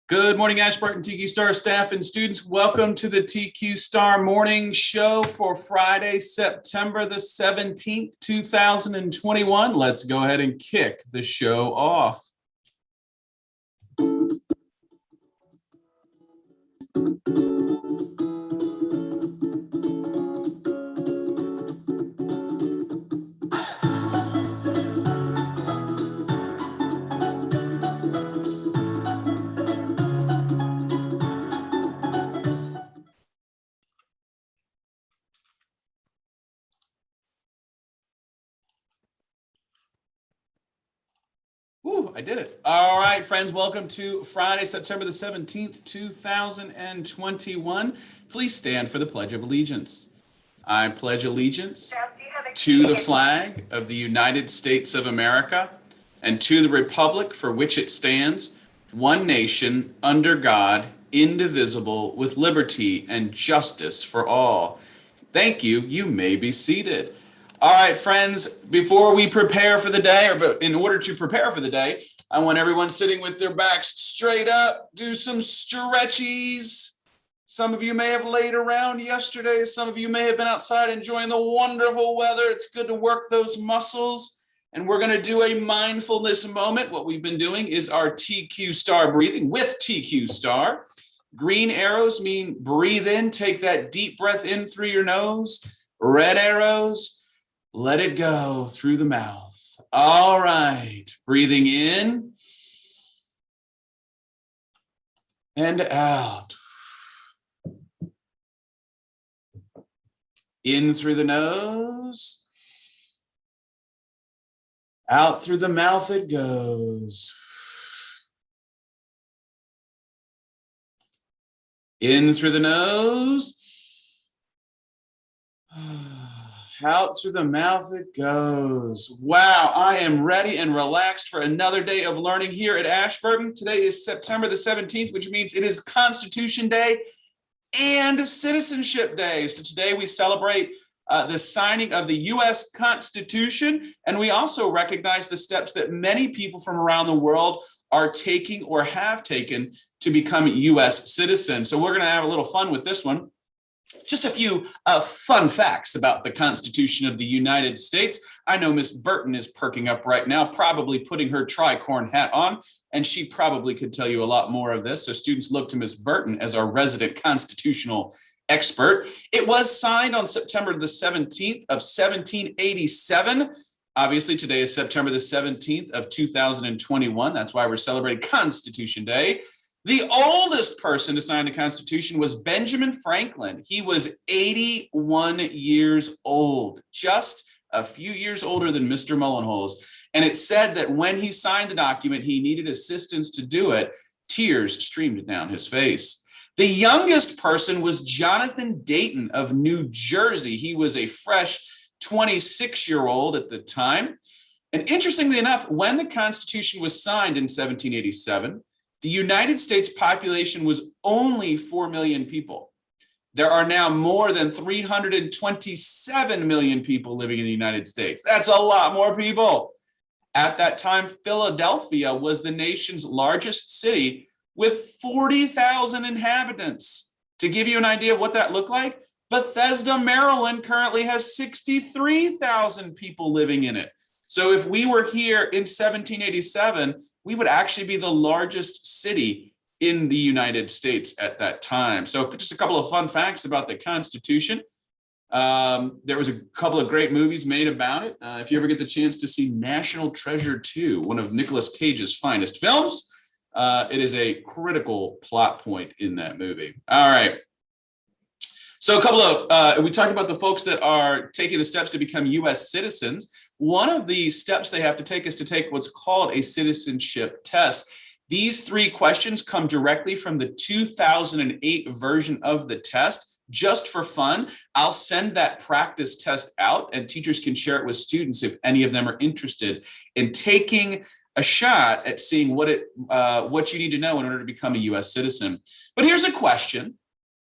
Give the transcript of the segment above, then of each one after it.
Good morning, Ashburton TQ Star staff and students. Welcome to the TQ Star Morning Show for Friday, September the 17th, 2021. Let's go ahead and kick the show off. Ooh, I did it. All right, friends, welcome to Friday, September the 17th, 2021. Please stand for the Pledge of Allegiance. I pledge allegiance to the flag of the United States of America and to the republic for which it stands, one nation, under God, indivisible, with liberty and justice for all. Thank you. You may be seated. All right, friends, before we prepare for the day, or in order to prepare for the day, I want everyone sitting with their backs straight up, do some stretchies. Some of you may have laid around yesterday. Some of you may have been outside enjoying the wonderful weather. It's good to work those muscles. And we're going to do a mindfulness moment. What we've been doing is our TQ Star breathing with TQ Star. Green arrows mean breathe in, take that deep breath in through your nose. Red arrows, let it go through the mouth. All right, breathing in and out. In through the nose, out through the mouth it goes. In through the nose, out through the mouth it goes. Wow, I am ready and relaxed for another day of learning here at Ashburton. Today is September the 17th, which means it is Constitution Day and Citizenship Day. So today we celebrate the signing of the U.S. Constitution, and we also recognize the steps that many people from around the world are taking or have taken to become U.S. citizens. So we're going to have a little fun with this one. Just a few fun facts about the Constitution of the United States. I know Miss Burton is perking up right now, probably putting her tricorn hat on, and she probably could tell you a lot more of this. So students look to Miss Burton as our resident constitutional expert. It was signed on September the 17th of 1787. Obviously, today is September the 17th of 2021. That's why we're celebrating Constitution Day. The oldest person to sign the Constitution was Benjamin Franklin. He was 81 years old, just a few years older than Mr. Mullenholes. And it said that when he signed the document, he needed assistance to do it. Tears streamed down his face. The youngest person was Jonathan Dayton of New Jersey. He was a fresh 26-year-old at the time. And interestingly enough, when the Constitution was signed in 1787, the United States population was only 4 million people. There are now more than 327 million people living in the United States. That's a lot more people. At that time, Philadelphia was the nation's largest city with 40,000 inhabitants. To give you an idea of what that looked like, Bethesda, Maryland currently has 63,000 people living in it. So if we were here in 1787, we would actually be the largest city in the United States at that time. So just a couple of fun facts about the Constitution. There was a couple of great movies made about it. If you ever get the chance to see National Treasure 2, one of Nicolas Cage's finest films, it is a critical plot point in that movie. All right. So a couple of, we talked about the folks that are taking the steps to become U.S. citizens. One of the steps they have to take is to take what's called a citizenship test. These three questions come directly from the 2008 version of the test. Just for fun, I'll send that practice test out and teachers can share it with students if any of them are interested in taking a shot at seeing what you need to know in order to become a U.S. citizen. But here's a question.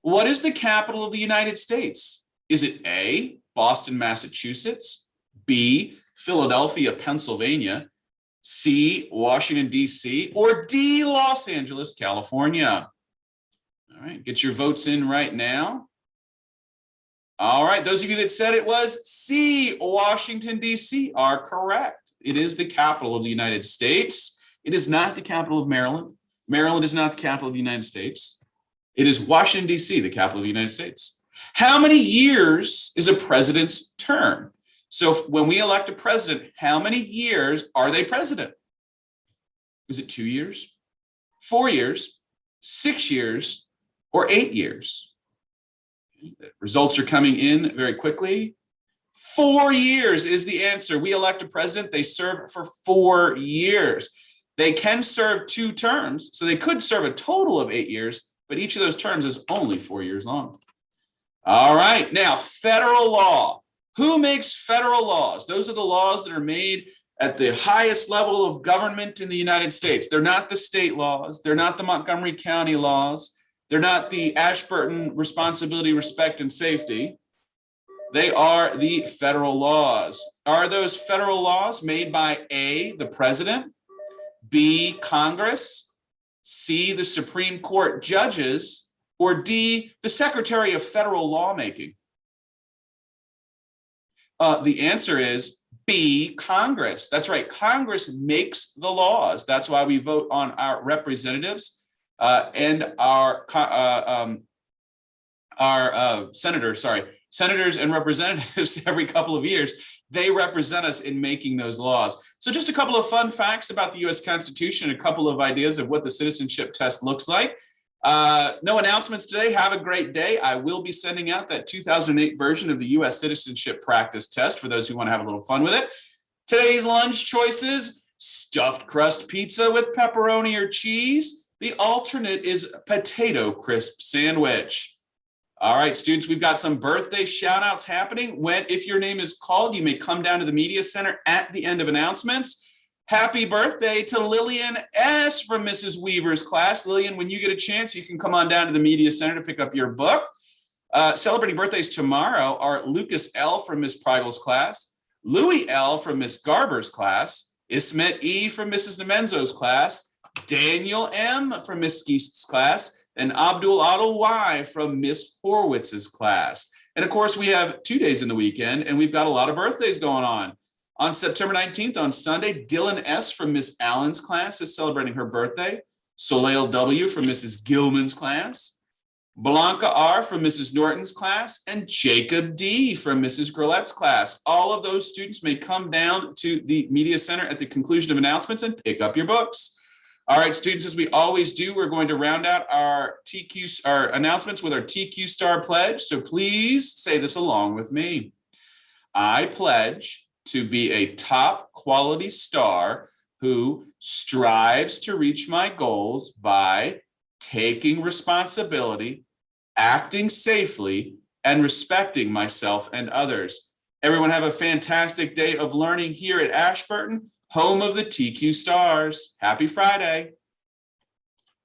What is the capital of the United States? Is it A, Boston, Massachusetts, B, Philadelphia, Pennsylvania, C, Washington, D.C., or D, Los Angeles, California? All right, get your votes in right now. All right, those of you that said it was C, Washington, D.C. are correct. It is the capital of the United States. It is not the capital of Maryland. Maryland is not the capital of the United States. It is Washington, D.C., the capital of the United States. How many years is a president's term? So when we elect a president, how many years are they president? Is it 2 years, 4 years, 6 years, or 8 years? The results are coming in very quickly. 4 years is the answer. We elect a president, they serve for 4 years. They can serve 2 terms, so they could serve a total of 8 years, but each of those terms is only 4 years long. All right, now federal law. Who makes federal laws? Those are the laws that are made at the highest level of government in the United States. They're not the state laws. They're not the Montgomery County laws. They're not the Ashburton responsibility, respect, and safety. They are the federal laws. Are those federal laws made by A, the president, B, Congress, C, the Supreme Court judges, or D, the Secretary of Federal Lawmaking? The answer is B, Congress. That's right. Congress makes the laws. That's why we vote on our representatives and our senators and representatives every couple of years. They represent us in making those laws. So just a couple of fun facts about the U.S. Constitution, a couple of ideas of what the citizenship test looks like. No announcements today. Have a great day. I will be sending out that 2008 version of the U.S. Citizenship Practice Test for those who want to have a little fun with it. Today's lunch choices: stuffed crust pizza with pepperoni or cheese. The alternate is potato crisp sandwich. All right, students, we've got some birthday shout outs happening. If your name is called, you may come down to the Media Center at the end of announcements. Happy birthday to Lillian S. from Mrs. Weaver's class. Lillian, when you get a chance, you can come on down to the Media Center to pick up your book. Celebrating birthdays tomorrow are Lucas L. from Miss Prygel's class, Louis L. from Miss Garber's class, Ismet E. from Mrs. Nemenzo's class, Daniel M. from Miss Skeest's class, and Abdul Adil Y. from Miss Horwitz's class. And of course, we have 2 days in the weekend, and we've got a lot of birthdays going on. On September 19th, on Sunday, Dylan S. from Miss Allen's class is celebrating her birthday. Soleil W. from Mrs. Gilman's class. Blanca R. from Mrs. Norton's class. And Jacob D. from Mrs. Grillette's class. All of those students may come down to the Media Center at the conclusion of announcements and pick up your books. All right, students, as we always do, we're going to round out our announcements with our TQ Star Pledge. So please say this along with me. I pledge to be a top quality star who strives to reach my goals by taking responsibility, acting safely, and respecting myself and others. Everyone have a fantastic day of learning here at Ashburton, home of the TQ Stars. Happy Friday.